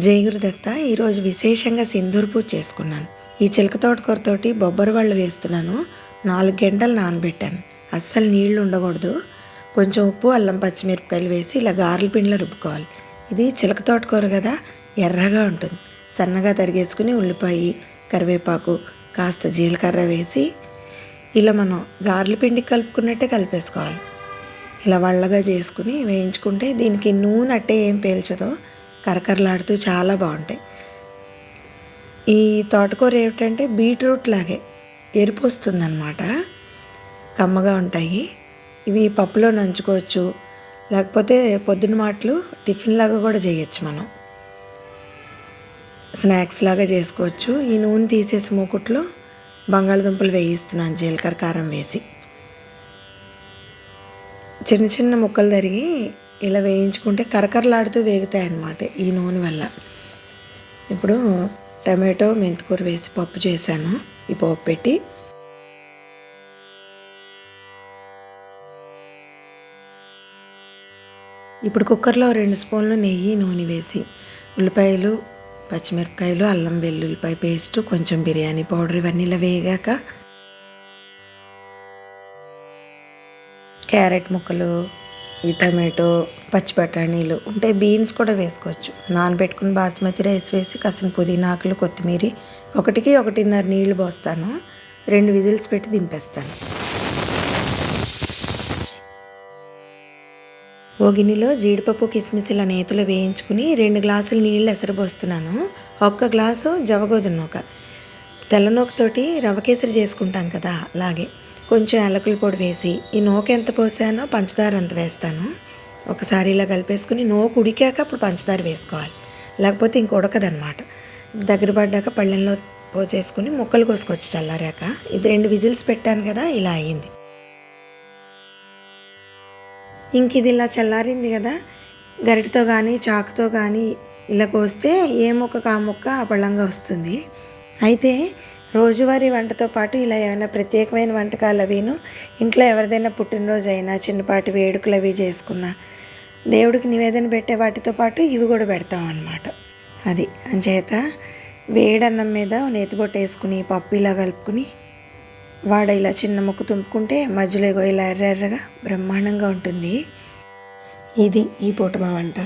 జై గురుదత్త. ఈరోజు విశేషంగా సింధూర్ పూజ చేసుకున్నాను. ఈ చిలక తోటకూరతోటి బొబ్బరి వాళ్ళు వేస్తున్నాను. 4 గంటలు నానబెట్టాను. అస్సలు నీళ్లు ఉండకూడదు. కొంచెం ఉప్పు, అల్లం, పచ్చిమిరపకాయలు వేసి ఇలా గారెల పిండిలో రుబ్బుకోవాలి. ఇది చిలక తోటకూర కదా, ఎర్రగా ఉంటుంది. సన్నగా తరిగేసుకుని ఉల్లిపాయ, కరివేపాకు, కాస్త జీలకర్ర వేసి ఇలా మనం గారెల పిండికి కలుపుకున్నట్టే కలిపేసుకోవాలి. ఇలా వళ్ళగా చేసుకుని వేయించుకుంటే దీనికి నూనె అట్టే ఏం పీల్చదో, కరకరలాడుతూ చాలా బాగుంటాయి. ఈ తోటకూర ఏమిటంటే బీట్రూట్ లాగే ఎరుపు వస్తుందన్నమాట. కమ్మగా ఉంటాయి. ఇవి పప్పులో నంచుకోవచ్చు, లేకపోతే పొద్దున మాటలు టిఫిన్ లాగా కూడా చేయొచ్చు. మనం స్నాక్స్ లాగా చేసుకోవచ్చు. ఈ నూనె తీసేసి మూకుట్లో బంగాళదుంపలు వేయిస్తున్నాను జీలకర్ర కారం వేసి. చిన్న చిన్న ముక్కలు తరిగి ఇలా వేయించుకుంటే కరకరలాడుతూ వేగుతాయి అన్నమాట ఈ నూనె వల్ల. ఇప్పుడు టమాటో, మెంతికూర వేసి పప్పు చేశాను. ఈ పప్పు పెట్టి ఇప్పుడు కుక్కర్లో 2 స్పూన్లు నెయ్యి, నూనె వేసి ఉల్లిపాయలు, పచ్చిమిరపకాయలు, అల్లం వెల్లుల్లిపాయ పేస్టు, కొంచెం బిర్యానీ పౌడర్ ఇవన్నీ ఇలా వేగాక క్యారెట్ ముక్కలు, ఈ టమాటో, పచ్చి బఠానీలు ఉంటే బీన్స్ కూడా వేసుకోవచ్చు. నానబెట్టుకుని బాస్మతి రైస్ వేసి కాసిన పుదీనా ఆకులు, కొత్తిమీర, 1కి 1.5 నీళ్లు పోస్తాను. 2 విజిల్స్ పెట్టి దింపేస్తాను. ఓ గిన్నెలో జీడిపప్పు, కిస్మిస్ ఇలా నేతిలో వేయించుకుని 2 గ్లాసులు నీళ్ళు ఎసరబోస్తున్నాను. 1 గ్లాసు జవగోధుమ నూక, తెల్ల నూకతోటి రవ కేసరి చేసుకుంటాం కదా అలాగే. కొంచెం యాలకుల పొడి వేసి ఈ నూక ఎంత పోసానో పంచదార అంత వేస్తాను. ఒకసారి ఇలా కలిపేసుకుని నూక ఉడికాక అప్పుడు పంచదార వేసుకోవాలి, లేకపోతే ఇంక ఉడకదనమాట. దగ్గర పడ్డాక పళ్ళెంలో పోసేసుకుని ముక్కలు కోసుకోవచ్చు చల్లారాక. ఇది 2 విజిల్స్ పెట్టాను కదా, ఇలా అయ్యింది. ఇంక ఇది ఇలా చల్లారింది కదా, గరిటతో కానీ చాకుతో కానీ ఇలా కోస్తే ఏ ముక్కకు ఆ ముక్క పళ్ళంగా వస్తుంది. అయితే రోజువారీ వంటతో పాటు ఇలా ఏమైనా ప్రత్యేకమైన వంటకాలు అవిను, ఇంట్లో ఎవరిదైనా పుట్టినరోజు అయినా, చిన్నపాటి వేడుకలు అవి చేసుకున్నా, దేవుడికి నివేదన పెట్టే వాటితో పాటు ఇవి కూడా పెడతాం అన్నమాట. అది అంచేత వేడన్నం మీద నేతిబొట్టు వేసుకుని పప్పు ఇలా కలుపుకుని వాడ ఇలా చిన్న ముక్క తుంపుకుంటే మధ్యలో ఇలా ఎర్రగా బ్రహ్మాండంగా ఉంటుంది. ఇది ఈ పూట మా వంట.